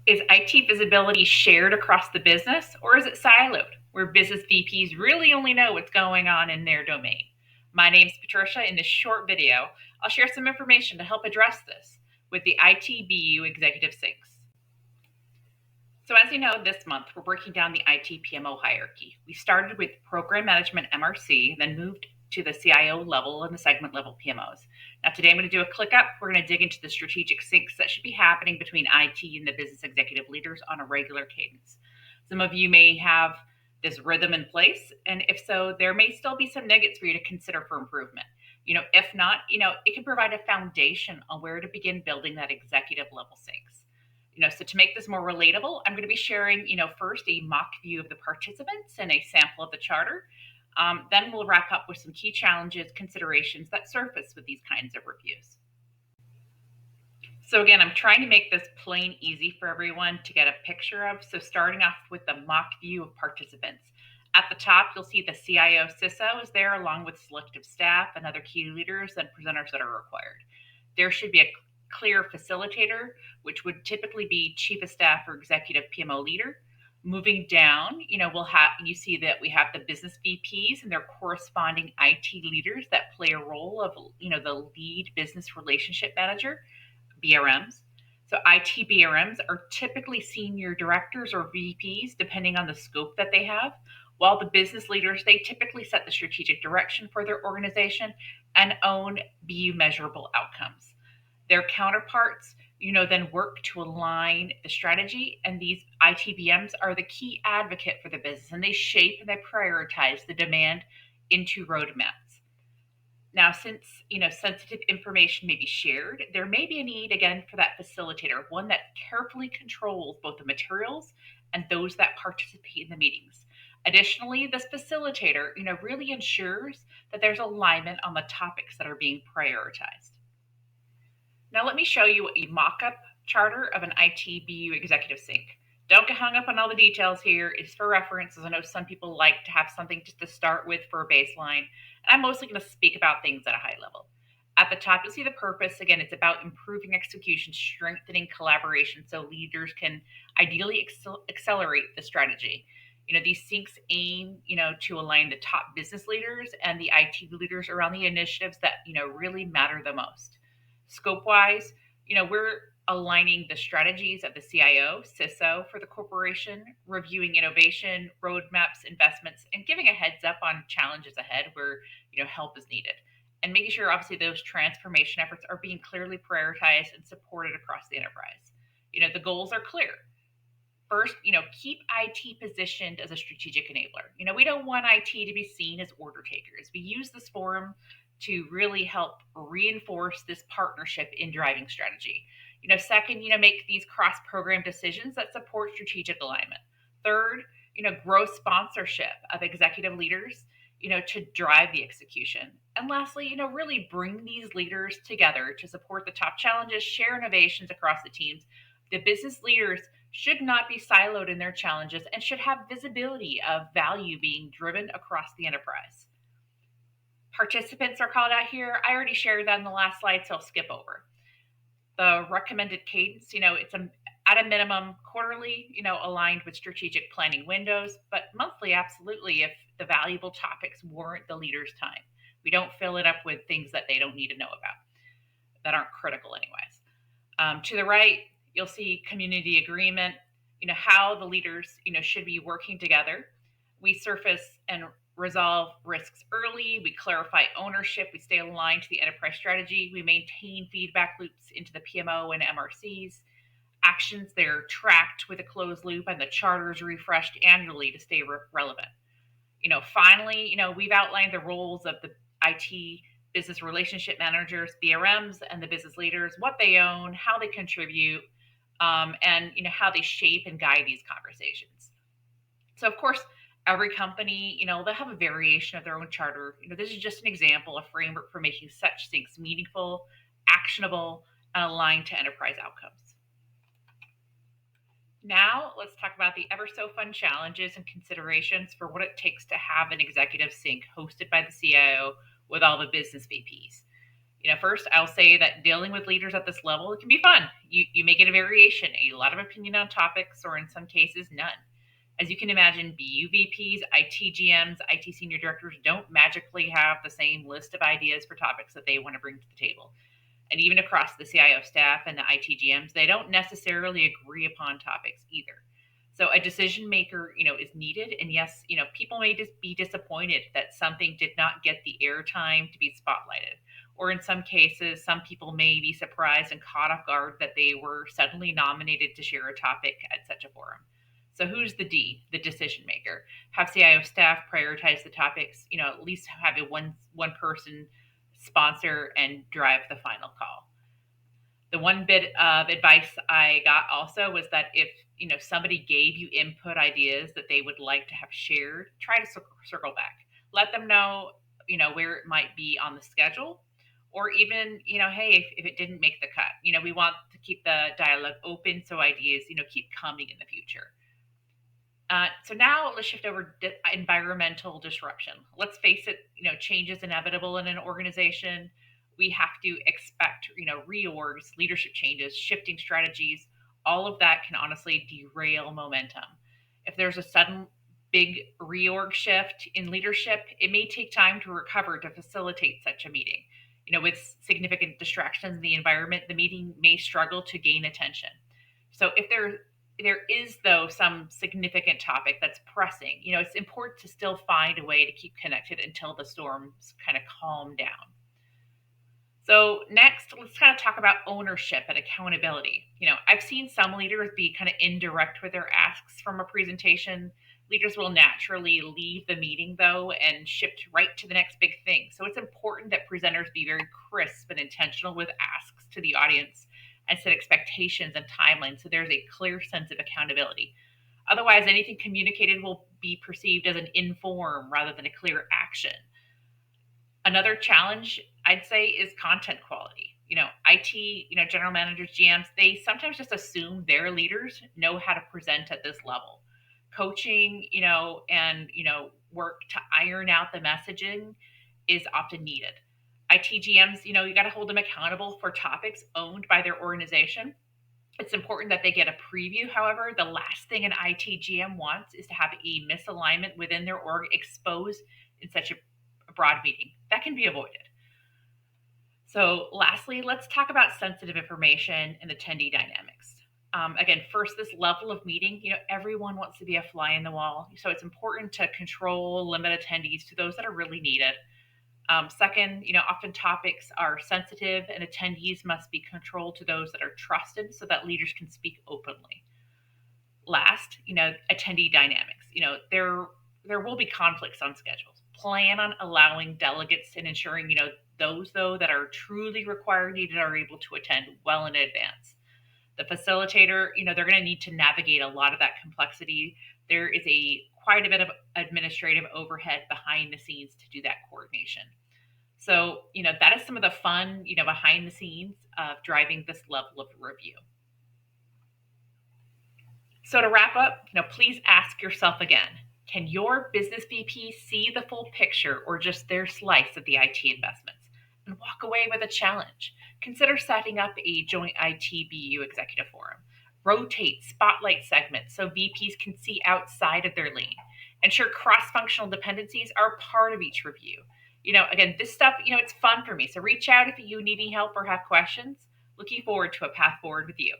Is IT visibility shared across the business, or is it siloed, where business VPs really only know what's going on in their domain? My name's Patricia. In this short video, I'll share some information to help address this with the IT BU Executive Synchs. So as you know, this month we're breaking down the IT PMO hierarchy. We started with Program Management MRC, then moved to the CIO-level and the segment level PMOs. Now today I'm going to do a click up. We're going to dig into the strategic syncs that should be happening between IT and the business executive leaders on a regular cadence. Some of you may have this rhythm in place, and if so, there may still be some nuggets for you to consider for improvement. If not, it can provide a foundation on where to begin building that executive level syncs. So to make this more relatable, I'm going to be sharing, first a mock view of the participants and a sample of the charter. Then we'll wrap up with some key challenges, considerations that surface with these kinds of reviews. So again, I'm trying to make this plain easy for everyone to get a picture of. So starting off with the mock view of participants. At the top, you'll see the CIO CISO is there along with selective staff and other key leaders and presenters that are required. There should be a clear facilitator, which would typically be chief of staff or executive PMO leader. Moving down, you see that we have the business VPs and their corresponding IT leaders that play a role of, the lead business relationship manager, BRMs. So IT BRMs are typically senior directors or VPs, depending on the scope that they have, while the business leaders, they typically set the strategic direction for their organization and own BU measurable outcomes. Their counterparts, then work to align the strategy, and these ITBMs are the key advocate for the business, and they shape and they prioritize the demand into roadmaps. Now, since sensitive information may be shared, there may be a need again for that facilitator, one that carefully controls both the materials and those that participate in the meetings. Additionally, this facilitator, really ensures that there's alignment on the topics that are being prioritized. Now let me show you a mock-up charter of an IT BU executive sync. Don't get hung up on all the details here. It's for reference, as I know some people like to have something just to start with for a baseline. And I'm mostly going to speak about things at a high level. At the top, you'll see the purpose. Again, it's about improving execution, strengthening collaboration so leaders can ideally accelerate the strategy. These syncs aim, to align the top business leaders and the IT leaders around the initiatives that, really matter the most. Scope-wise, we're aligning the strategies of the CIO, CISO for the corporation, reviewing innovation, roadmaps, investments, and giving a heads up on challenges ahead where, help is needed. And making sure, obviously, those transformation efforts are being clearly prioritized and supported across the enterprise. The goals are clear. First, keep IT positioned as a strategic enabler. We don't want IT to be seen as order takers. We use this forum to really help reinforce this partnership in driving strategy. Second, make these cross-program decisions that support strategic alignment. Third, grow sponsorship of executive leaders, to drive the execution. And lastly, really bring these leaders together to support the top challenges, share innovations across the teams. The business leaders should not be siloed in their challenges and should have visibility of value being driven across the enterprise. Participants are called out here. I already shared that in the last slide, so I'll skip over. The recommended cadence, it's at a minimum quarterly, aligned with strategic planning windows, but monthly, absolutely, if the valuable topics warrant the leader's time. We don't fill it up with things that they don't need to know about, that aren't critical anyways. To the right, you'll see community agreement, how the leaders, should be working together. We surface and resolve risks early, we clarify ownership, we stay aligned to the enterprise strategy, we maintain feedback loops into the PMO and MRCs. Actions, they're tracked with a closed loop, and the charter is refreshed annually to stay relevant. Finally, we've outlined the roles of the IT business relationship managers, BRMs, and the business leaders, what they own, how they contribute, and how they shape and guide these conversations. So of course, every company, they'll have a variation of their own charter. This is just an example, a framework for making such things meaningful, actionable, and aligned to enterprise outcomes. Now, let's talk about the ever so fun challenges and considerations for what it takes to have an executive sync hosted by the CIO with all the business VPs. First, I'll say that dealing with leaders at this level, it can be fun. You may get a variation, a lot of opinion on topics, or in some cases, none. As you can imagine, BU VPs, IT GMs, IT senior directors don't magically have the same list of ideas for topics that they want to bring to the table. And even across the CIO staff and the IT GMs, they don't necessarily agree upon topics either. So a decision maker, is needed. And yes, people may just be disappointed that something did not get the airtime to be spotlighted. Or in some cases, some people may be surprised and caught off guard that they were suddenly nominated to share a topic at such a forum. So who's the D, the decision maker? Have CIO staff prioritize the topics, at least have a one person sponsor and drive the final call. The one bit of advice I got also was that if somebody gave you input ideas that they would like to have shared, try to circle back. Let them know where it might be on the schedule, or even hey, if it didn't make the cut. We want to keep the dialogue open so ideas keep coming in the future. So now let's shift over to environmental disruption. Let's face it, change is inevitable in an organization. We have to expect, reorgs, leadership changes, shifting strategies. All of that can honestly derail momentum. If there's a sudden big reorg shift in leadership, it may take time to recover to facilitate such a meeting. With significant distractions in the environment, the meeting may struggle to gain attention. So if there is though some significant topic that's pressing, it's important to still find a way to keep connected until the storms kind of calm down. So next, let's kind of talk about ownership and accountability. I've seen some leaders be kind of indirect with their asks from a presentation. Leaders will naturally leave the meeting though and shift right to the next big thing. So it's important that presenters be very crisp and intentional with asks to the audience and set expectations and timelines so there's a clear sense of accountability. Otherwise, anything communicated will be perceived as an inform rather than a clear action. Another challenge I'd say is content quality. IT, general managers, GMs, they sometimes just assume their leaders know how to present at this level. Coaching, and work to iron out the messaging is often needed. IT GMs, you got to hold them accountable for topics owned by their organization. It's important that they get a preview. However, the last thing an IT GM wants is to have a misalignment within their org exposed in such a broad meeting. That can be avoided. So lastly, let's talk about sensitive information and attendee dynamics. Again, first, this level of meeting, everyone wants to be a fly in the wall. So it's important to control, limit attendees to those that are really needed. Second, often topics are sensitive and attendees must be controlled to those that are trusted so that leaders can speak openly. Last, attendee dynamics. There will be conflicts on schedules. Plan on allowing delegates and ensuring, those though that are truly required needed are able to attend well in advance. The facilitator, they're going to need to navigate a lot of that complexity. There is quite a bit of administrative overhead behind the scenes to do that coordination. So, that is some of the fun, behind the scenes of driving this level of review. So to wrap up, please ask yourself again, can your business VP see the full picture or just their slice of the IT investments? And walk away with a challenge. Consider setting up a joint IT BU executive forum. Rotate spotlight segments so VPs can see outside of their lane. Ensure cross-functional dependencies are part of each review. Again, this stuff, it's fun for me. So reach out if you need any help or have questions. Looking forward to a path forward with you.